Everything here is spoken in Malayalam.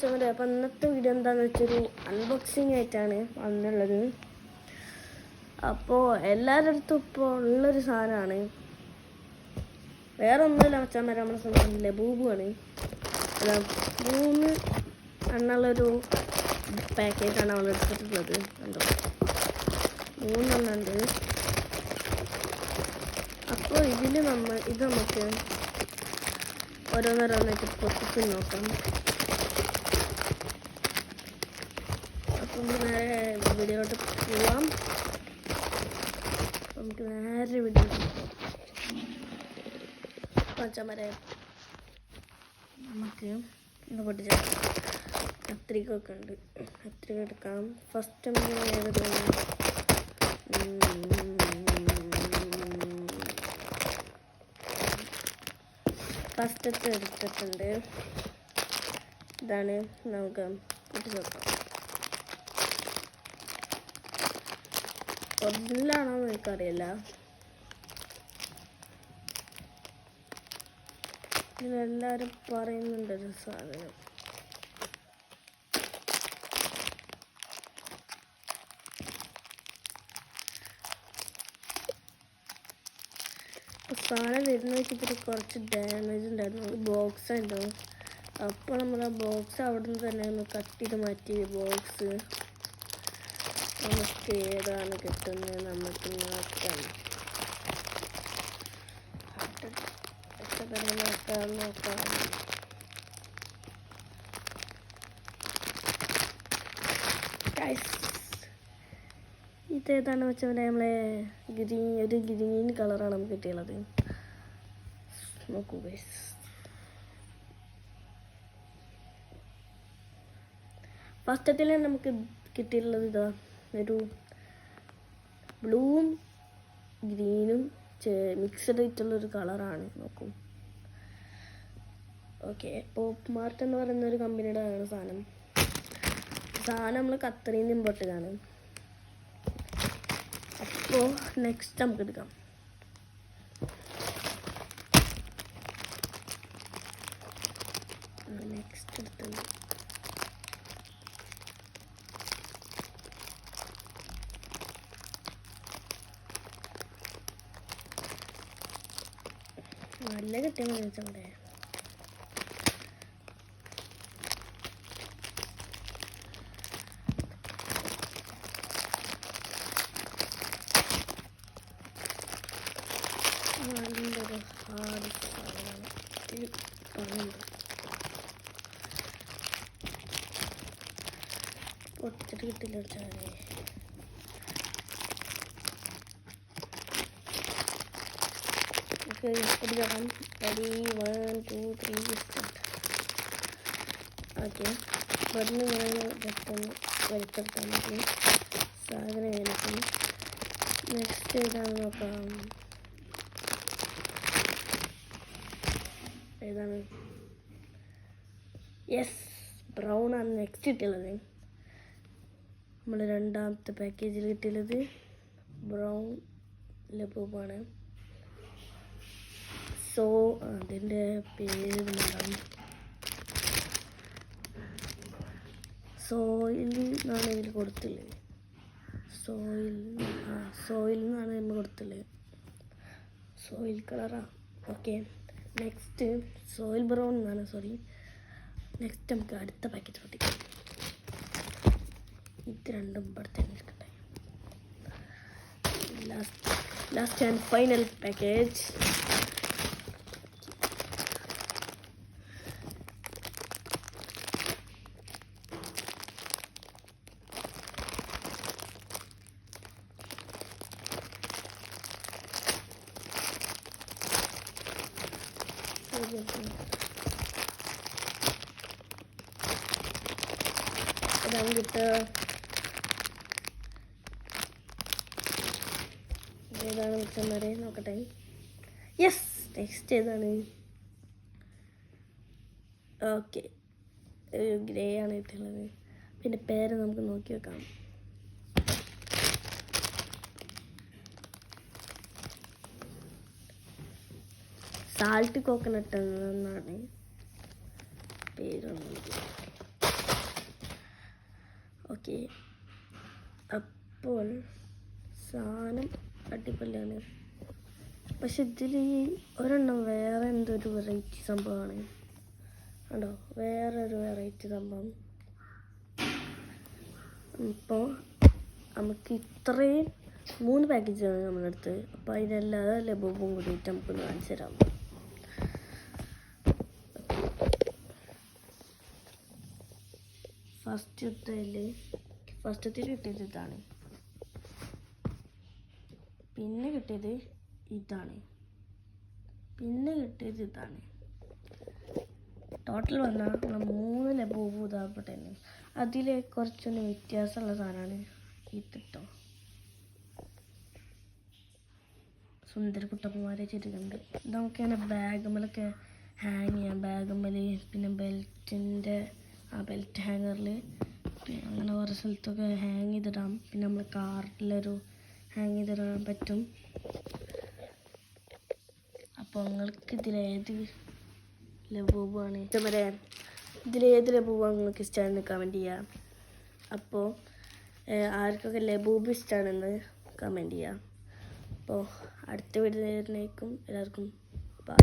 വെച്ചാൽ അപ്പം ഇന്നത്തെ വീഡിയോ എന്താണെന്ന് വെച്ചൊരു അൺബോക്സിങ് ആയിട്ടാണ് വന്നുള്ളത്. അപ്പോൾ എല്ലാവരുടെ അടുത്തും ഇപ്പോൾ ഉള്ളൊരു സാധനമാണ്, വേറെ ഒന്നുമില്ല വെച്ചാൽ നമ്മുടെ സ്വന്തം ലബൂബാണ്. 3 എണ്ണുള്ളൊരു പാക്കേജാണ് അവൾ എടുത്തിട്ടുള്ളത്. കണ്ടോ, 3 എണ്ണം ഉണ്ട്. അപ്പോൾ ഇത് നമുക്ക് ഓരോന്നോരോന്നായിട്ട് പൊട്ടിച്ച് നോക്കാം. അപ്പം നേരെ വീഡിയോട്ട് പോവാം. നമുക്ക് നേരെ വീഡിയോ പച്ചമര നമുക്ക് ഇത് പൊട്ടിച്ച കത്രികൊക്കെ ഉണ്ട്. കത്രിക എടുക്കാം. ഫസ്റ്റ് ഫസ്റ്റത്തെ എടുത്തിട്ടുണ്ട്. ഇതാണ് നമുക്ക് പൊട്ടിച്ച് നോക്കാം. ഒറിജിനലാണോ എന്ന് എനിക്കറിയില്ല. ഇതിലെല്ലാവരും പറയുന്നുണ്ടൊരു സാധനം. സാധനം വരുന്ന വെച്ചിട്ട് കുറച്ച് ഡാമേജ് ഉണ്ടായിരുന്നു. ബോക്സ് ഉണ്ടാവും. അപ്പോൾ നമ്മൾ ആ ബോക്സ് അവിടെ നിന്ന് തന്നെ ഒന്ന് കട്ട് ചെയ്ത് മാറ്റി. ബോക്സ് നമുക്ക് ഏതാണ് കിട്ടുന്നത് നമുക്ക് നോക്കാം. നോക്കാം. ഇതേതാണ് വെച്ചാൽ നമ്മളെ ഒരു ഗ്രീൻ കളറാണ് നമുക്ക് കിട്ടിയുള്ളത്. നോക്കൂ ഗൈസ്, ഫസ്റ്റത്തിൽ നമുക്ക് കിട്ടിയിട്ടുള്ളത് ഇതാ ഒരു ബ്ലൂവും ഗ്രീനും മിക്സഡ് ആയിട്ടുള്ളൊരു കളറാണ്. നോക്കൂ. ഓക്കെ, പോപ്പ് മാർട്ട് എന്ന് പറയുന്ന ഒരു കമ്പനിയുടെ സാധനം നമ്മൾ ഖത്തറിൽ നിന്ന് ഇമ്പോർട്ട് ചെയ്താണ്. അപ്പോൾ നെക്സ്റ്റ് നമുക്ക് എടുക്കാം. നെക്സ്റ്റ് എടുത്തത് നല്ല കിട്ടിയെന്ന് ചോദിച്ചോണ്ടേ. നല്ലൊരു ഹാർഡ് പൊട്ടിച്ചിട്ട് കിട്ടില്ല വെച്ചാൽ. എടുക്കാം. Ready, 1 2 3 start. ഓക്കെ, ഇവിടുന്ന് ഞാൻ ജസ്റ്റ് ഒന്ന് വലിച്ചെടുത്താൽ മതി. സാധനം എനിക്ക് നെക്സ്റ്റ് ഏതാണെന്ന് നോക്കാം. ഏതാണ്? യെസ്, ബ്രൗൺ ആണ് നെക്സ്റ്റ് കിട്ടിയുള്ളത്. നമ്മൾ രണ്ടാമത്തെ പാക്കേജിൽ കിട്ടിയുള്ളത് ബ്രൗൺ ലബൂബാണ്. സോ അതിൻ്റെ പേര് സോയിൽ എന്നാണ് ഇതിൽ കൊടുത്തുള്ളത്. സോയിൽ എന്നാണ് നമ്മൾ കൊടുത്തുള്ളത്. സോയിൽ കളറാ. ഓക്കെ, നെക്സ്റ്റ് സോയിൽ ബ്രൗൺ എന്നാണ്. നെക്സ്റ്റ് നമുക്ക് അടുത്ത പാക്കറ്റ് പൊട്ടിക്കാം. ഇത് രണ്ടും ഇവിടുത്തെ നിൽക്കട്ടെ. Last and final package. ഇതാണ് കിട്ടുക. ഏതാണ് വെച്ചെന്നറിയ നോക്കട്ടെ. യെസ്, നെക്സ്റ്റ് ഏതാണ്? ഓക്കെ, ഒരു ഗ്രേ ആണ് കിട്ടുന്നത്. പിന്നെ പേര് നമുക്ക് നോക്കി വെക്കാം. സാൾട്ട് കോക്കനട്ട് എന്നാണ് പേരൊന്നും. ഓക്കെ, അപ്പോൾ സാധനം അടിപൊളിയാണ്. പക്ഷെ ഇതിൽ ഒരെണ്ണം വേറെ എന്തൊരു വെറൈറ്റി സംഭവമാണ് കണ്ടോ, വേറൊരു വെറൈറ്റി സംഭവം. അപ്പോൾ നമുക്ക് ഇത്രയും 3 പാക്കേജാണ് നമ്മളെടുത്ത്. അപ്പോൾ അതിനല്ലാതെ ലബൂബും കൂടിയിട്ട് നമുക്കൊന്ന് കാണിച്ചു തരാം. ഫസ്റ്റത്തിൽ കിട്ടിയത് ഇതാണ്, പിന്നെ കിട്ടിയത് ഇതാണ്, പിന്നെ കിട്ടിയത് ഇതാണ്. ടോട്ടൽ വന്നാൽ നമ്മൾ 3 ലബൂബ് ഇതാകട്ടെ. അതിൽ കുറച്ചൊന്ന് വ്യത്യാസമുള്ള സാധനമാണ് ഇത് കേട്ടോ. സുന്ദരക്കുട്ടപ്പന്മാരെ ചെയ്തിട്ടുണ്ട്. ഇത് നമുക്കിങ്ങനെ ബാഗുമ്മലൊക്കെ ഹാങ് ചെയ്യാം. ബാഗുമ്മൽ, പിന്നെ ബെൽറ്റിൻ്റെ ബെൽറ്റ് ഹാങ്ങറിൽ, അങ്ങനെ ഓരോ സ്ഥലത്തൊക്കെ ഹാങ് ചെയ്തിടാം. പിന്നെ നമ്മൾ കാറിലൊരു ഹാങ് ചെയ്തിടാൻ പറ്റും. അപ്പോൾ നിങ്ങൾക്ക് ഇതിലേത് ലബൂബാണ് ഇതുവരെ, ഇതിലേത് ലബൂബാണ് നിങ്ങൾക്ക് ഇഷ്ടമാണെന്ന് കമൻറ്റ് ചെയ്യാം. അപ്പോൾ ആർക്കൊക്കെ ലബൂബ് ഇഷ്ടമാണെന്ന് കമൻറ്റ് ചെയ്യാം. അപ്പോൾ അടുത്ത വീഡിയോ എല്ലാവർക്കും ബൈ.